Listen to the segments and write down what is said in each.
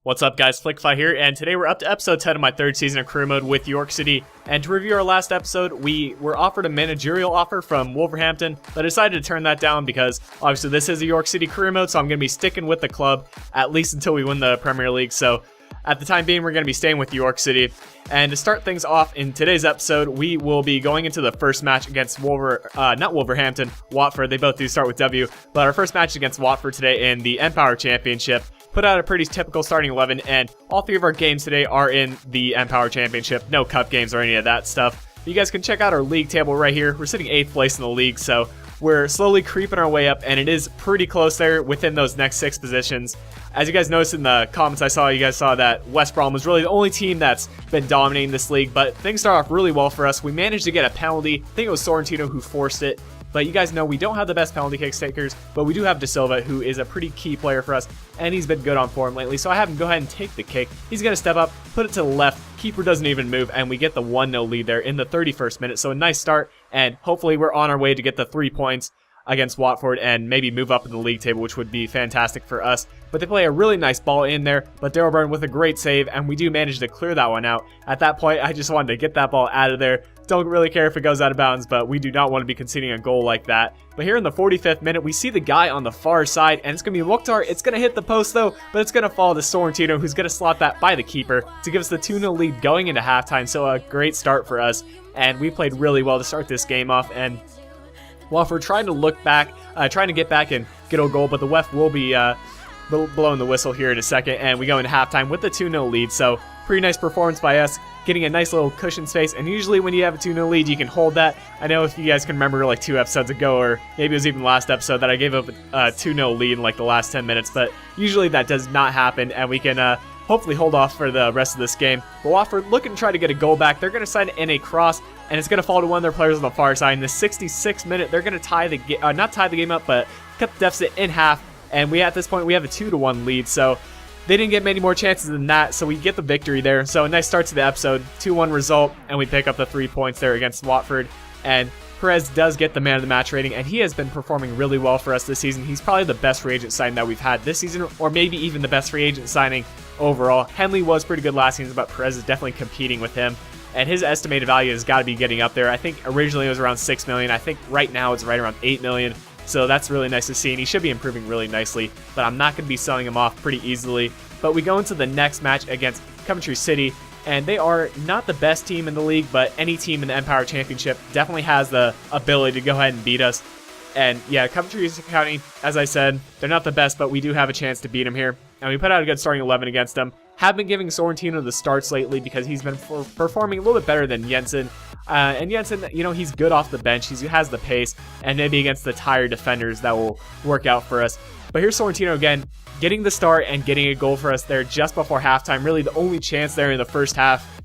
What's up guys, Flickify here, and today we're up to episode 10 of my third season of career mode with York City. And to review our last episode, we were offered a managerial offer from Wolverhampton, but I decided to turn that down because obviously this is a York City career mode, so I'm going to be sticking with the club at least until we win the Premier League. So at the time being, we're going to be staying with York City. And to start things off in today's episode, we will be going into the first match against not Wolverhampton, Watford. They both do start with W, but our first match against Watford today in the Empower Championship. Put out a pretty typical starting 11, and all three of our games today are in the Empower Championship. No cup games or any of that stuff. You guys can check out our league table right here. We're sitting 8th place in the league, so we're slowly creeping our way up, and it is pretty close there within those next 6 positions. As you guys noticed in the comments you guys saw that West Brom was really the only team that's been dominating this league, but things start off really well for us. We managed to get a penalty. I think it was Sorrentino who forced it. But you guys know we don't have the best penalty kick takers, but we do have De Silva, who is a pretty key player for us, and he's been good on form lately. So I have him go ahead and take the kick. He's going to step up, put it to the left. Keeper doesn't even move, and we get the 1-0 lead there in the 31st minute. So a nice start, and hopefully we're on our way to get the 3 points against Watford and maybe move up in the league table, which would be fantastic for us. But they play a really nice ball in there, but Daryl Byrne with a great save, and we do manage to clear that one out. At that point, I just wanted to get that ball out of there. Don't really care if it goes out of bounds, but we do not want to be conceding a goal like that. But here in the 45th minute, we see the guy on the far side, and it's going to be Mukhtar. It's going to hit the post, though, but it's going to fall to Sorrentino, who's going to slot that by the keeper to give us the 2-0 lead going into halftime. So a great start for us, and we played really well to start this game off. And Watford trying to look back, trying to get back and get a goal, but the ref will be blowing the whistle here in a second, and we go into halftime with the 2-0 lead. So pretty nice performance by us, getting a nice little cushion space, and usually when you have a 2-0 lead, you can hold that. I know if you guys can remember like 2 episodes ago, or maybe it was even last episode, that I gave up a 2-0 lead in like the last 10 minutes, but usually that does not happen, and we can hopefully hold off for the rest of this game. But Watford looking to try to get a goal back. They're going to send in a cross, and it's going to fall to one of their players on the far side. In the 66th minute, they're going to tie the not tie the game up, but cut the deficit in half, and at this point, we have a 2-1 lead, so they didn't get many more chances than that, so we get the victory there. So a nice start to the episode, 2-1 result, and we pick up the 3 points there against Watford. And Perez does get the man of the match rating, and he has been performing really well for us this season. He's probably the best free agent signing that we've had this season, or maybe even the best free agent signing overall. Henley was pretty good last season, but Perez is definitely competing with him. And his estimated value has got to be getting up there. I think originally it was around $6 million. I think right now it's right around $8 million. So that's really nice to see, and he should be improving really nicely, but I'm not going to be selling him off pretty easily. But we go into the next match against Coventry City, and they are not the best team in the league, but any team in the Empower Championship definitely has the ability to go ahead and beat us. And yeah, Coventry County, as I said, they're not the best, but we do have a chance to beat them here. And we put out a good starting 11 against them. Have been giving Sorrentino the starts lately because he's been performing a little bit better than Jensen. And Jensen, you know, he's good off the bench. He has the pace, and maybe against the tired defenders that will work out for us. But here's Sorrentino again, getting the start and getting a goal for us there just before halftime. Really the only chance there in the first half.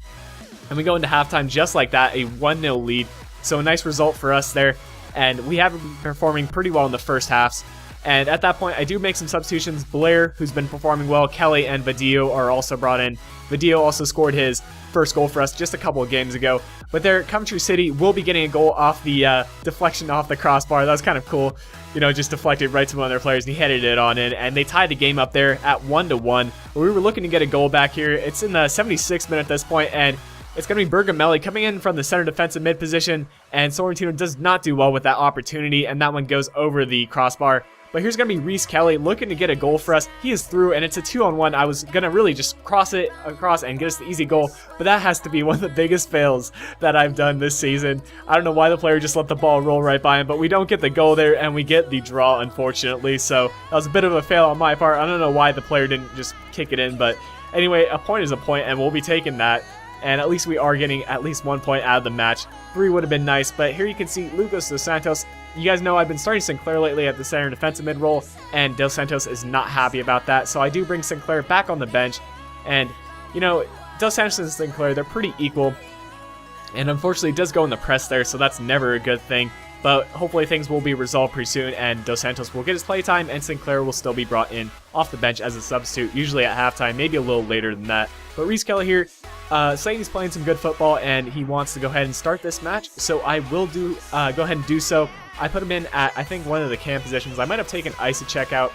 And we go into halftime just like that, a 1-0 lead. So a nice result for us there. And we have been performing pretty well in the first halves. And at that point, I do make some substitutions. Blair, who's been performing well, Kelly and Vadillo are also brought in. Vadillo also scored his first goal for us just a couple of games ago. But there, Coventry City will be getting a goal off the deflection off the crossbar. That was kind of cool. You know, just deflected right to one of their players, and he headed it on in. And they tied the game up there at 1-1. But we were looking to get a goal back here. It's in the 76th minute at this point, and it's going to be Bergamelli coming in from the center defensive mid position. And Sorrentino does not do well with that opportunity, and that one goes over the crossbar. But here's going to be Reece Kelly looking to get a goal for us. He is through, and it's a 2-on-1. I was going to really just cross it across and get us the easy goal, but that has to be one of the biggest fails that I've done this season. I don't know why the player just let the ball roll right by him, but we don't get the goal there, and we get the draw, unfortunately. So that was a bit of a fail on my part. I don't know why the player didn't just kick it in, but anyway, a point is a point, and we'll be taking that. And at least we are getting at least 1 point out of the match. 3 would have been nice, but here you can see Lucas Dos Santos. You guys know I've been starting Sinclair lately at the center defensive mid role, and Dos Santos is not happy about that. So I do bring Sinclair back on the bench, and you know, Dos Santos and Sinclair, they're pretty equal. And unfortunately, it does go in the press there, so that's never a good thing. But hopefully things will be resolved pretty soon, and Dos Santos will get his playtime, and Sinclair will still be brought in off the bench as a substitute, usually at halftime, maybe a little later than that. But Reece Kelly here, saying he's playing some good football, and he wants to go ahead and start this match, so I will go ahead and do so. I put him in at, I think, one of the cam positions. I might have taken Isachek out,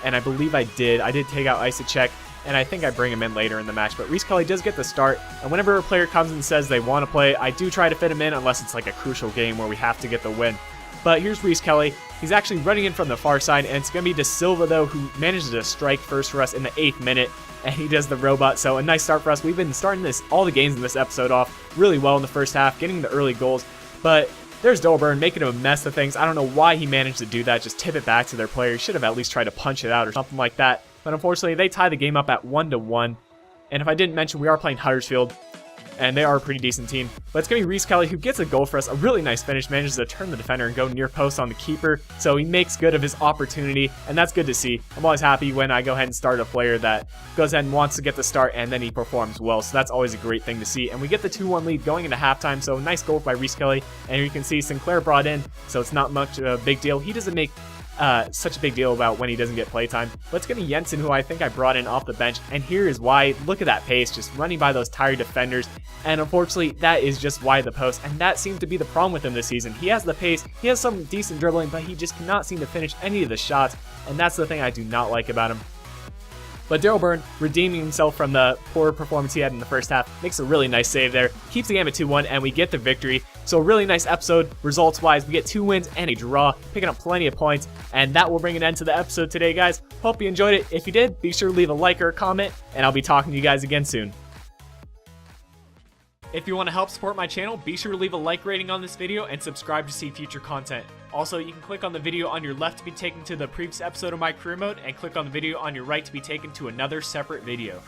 and I believe I did. I did take out Isachek, and I think I bring him in later in the match. But Reese Kelly does get the start, and whenever a player comes and says they want to play, I do try to fit him in unless it's like a crucial game where we have to get the win. But here's Reese Kelly. He's actually running in from the far side, and it's going to be De Silva, though, who manages to strike first for us in the 8th minute, and he does the robot. So a nice start for us. We've been starting all the games in this episode off really well in the first half, getting the early goals. But there's Dolburn making a mess of things. I don't know why he managed to do that, just tip it back to their player. He should have at least tried to punch it out or something like that. But unfortunately, they tie the game up at 1-1. And if I didn't mention, we are playing Huddersfield, and they are a pretty decent team. But it's going to be Reese Kelly who gets a goal for us. A really nice finish, manages to turn the defender and go near post on the keeper. So he makes good of his opportunity, and that's good to see. I'm always happy when I go ahead and start a player that goes ahead and wants to get the start, and then he performs well. So that's always a great thing to see. And we get the 2-1 lead going into halftime, so nice goal by Reese Kelly. And here you can see Sinclair brought in, so it's not much of a big deal. He doesn't make such a big deal about when he doesn't get playtime. But it's going to be Jensen, who I think I brought in off the bench, and here is why. Look at that pace, just running by those tired defenders, and unfortunately that is just wide the post, and that seems to be the problem with him this season. He has the pace, he has some decent dribbling, but he just cannot seem to finish any of the shots, and that's the thing I do not like about him. But Daryl Byrne, redeeming himself from the poor performance he had in the first half, makes a really nice save there, keeps the game at 2-1, and we get the victory. So a really nice episode, results-wise. We get 2 wins and a draw, picking up plenty of points, and that will bring an end to the episode today, guys. Hope you enjoyed it. If you did, be sure to leave a like or a comment, and I'll be talking to you guys again soon. If you want to help support my channel, be sure to leave a like rating on this video and subscribe to see future content. Also, you can click on the video on your left to be taken to the previous episode of my career mode, and click on the video on your right to be taken to another separate video.